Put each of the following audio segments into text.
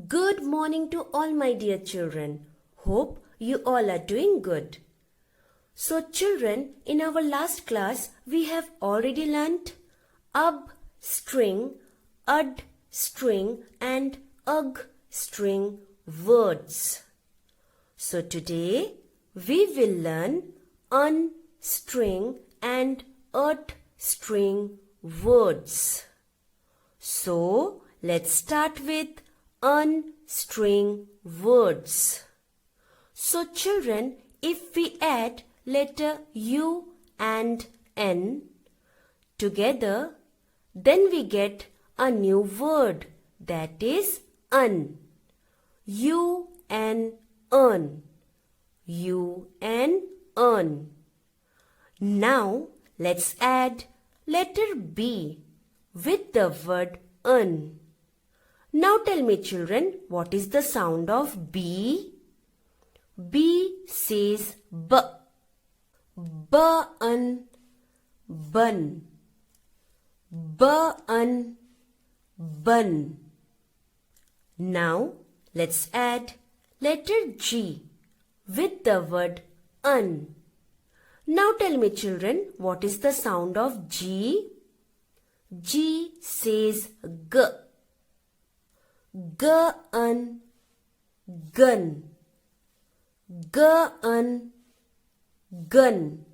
Good morning to all my dear children. Hope you all are doing good. So children, in our last class we have already learnt ab string, ad string and ug string words. So today we will learn un string and ut string words. So let's start with unstring words. So children, if we add letter U and N together, then we get a new word, that is un. U-N, earn. U-N, earn. Now let's add letter B with the word un. Now tell me children, what is the sound of B? B says B. B-un, bun. B-un, bun. Now let's add letter G with the word un. Now tell me children, what is the sound of G? G says G. G-un, gun. G-un, gun.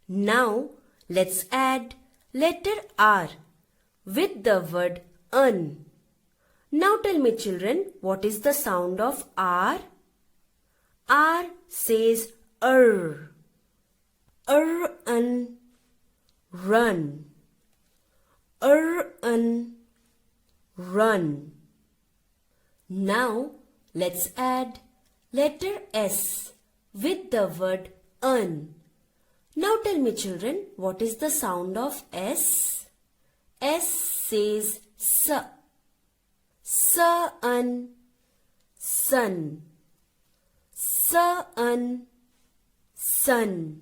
Now let's add letter R with the word un. Now tell me children, what is the sound of R? R says R. R-un, run. R-un, run. Now let's add letter S with the word un. Now tell me children, what is the sound of S? S says S. S-un, sun. S-un, sun.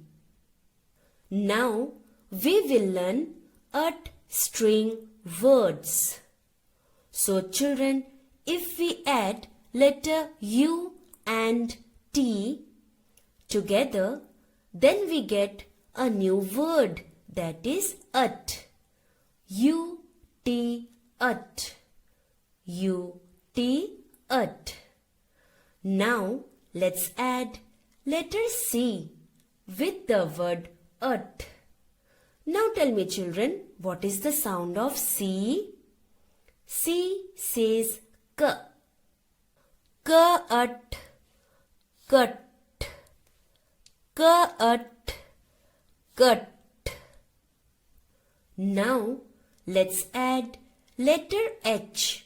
Now we will learn ut string words. So children, if we add letter U and T together, then we get a new word, that is ut. U-T, ut. U-T, ut. Now let's add letter C with the word ut. Now tell me children, what is the sound of C? C says K. K-ut, cut. K-ut, cut. Now let's add letter H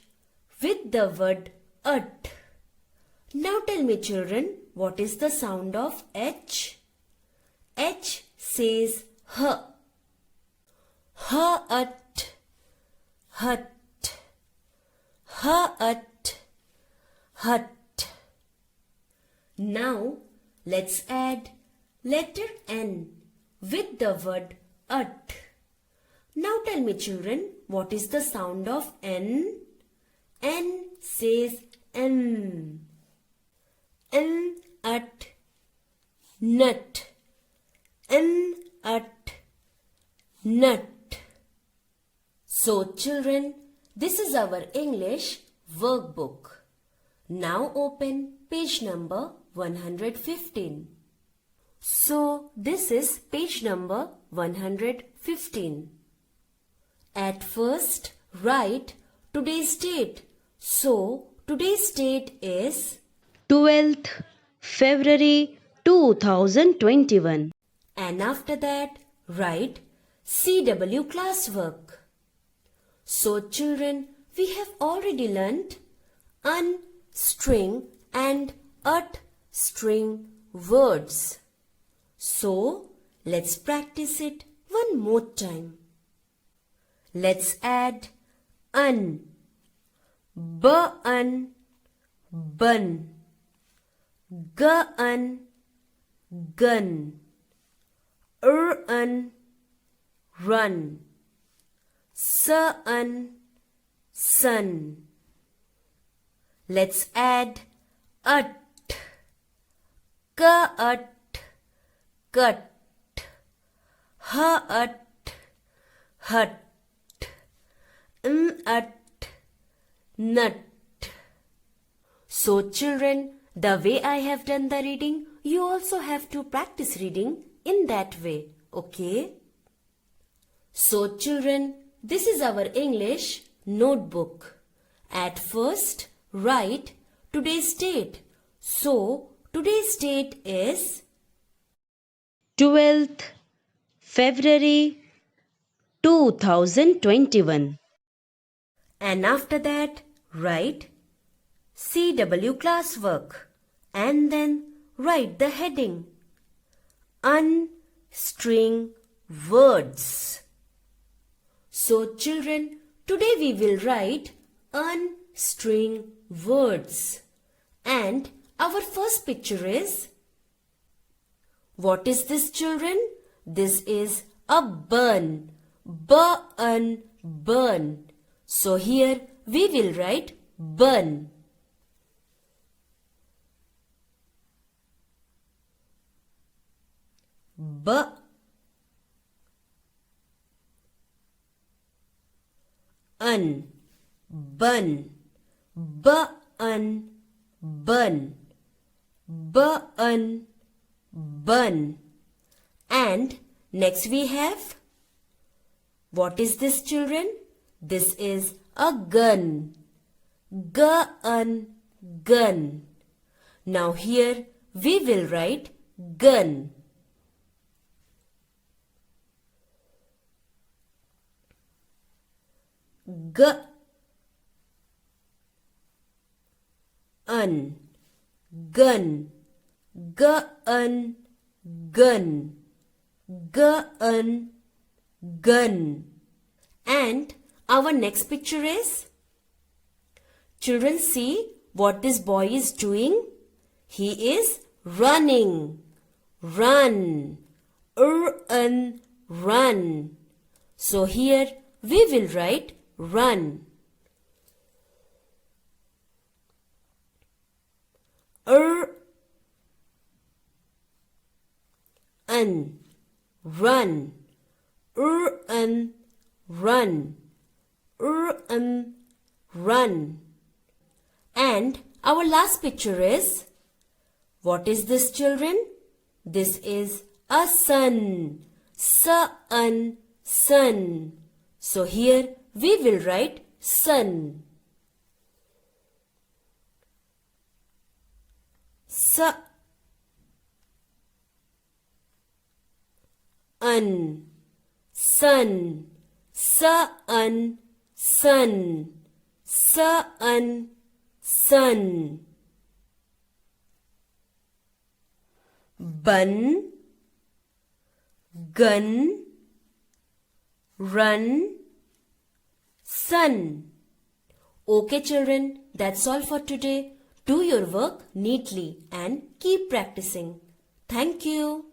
with the word ut. Now tell me children, what is the sound of H? H says H. H-ut, hut. H-ut, hut. Now let's add letter N with the word ut. Now tell me children, what is the sound of N? N says N. N-ut, nut. N-ut, nut. So children, this is our English workbook. Now open page number 115. So this is page number 115. At first write today's date. So today's date is 12th February 2021. And after that write CW classwork. So children, we have already learnt un string and ut string words. So let's practice it one more time. Let's add un, b-un, bun, g-un, gun, r-un, run, s-un, sun. let's add at. Cut, cut. At, hut. At, nut. So children, the way I have done the reading, you also have to practice reading in that way, okay? So children, this is our English notebook. At first, write today's date. So, today's date is 12th February 2021. and after that, write CW classwork and then write the heading Unstring words. So children, today we will write unstring words. And our first picture is, what is this children? This is a bun. Burn, burn. So here we will write bun. Bun, bun, bun, bun, bun. And next we have, what is this children? This is a gun. Gun, gun. Now here we will write gun. Gun, gun, gun, gun, gun, gun. And our next picture is, children, see what this boy is doing. He is running. Run, run. So here we will write run. Run, run, run. And our last picture is, what is this children? This is a sun. Sun, sun. So here we will write sun. Sun, sun, sun, sun, sun, sun. Bun, gun, run, sun. Okay children, that's all for today. Do your work neatly and keep practicing. Thank you.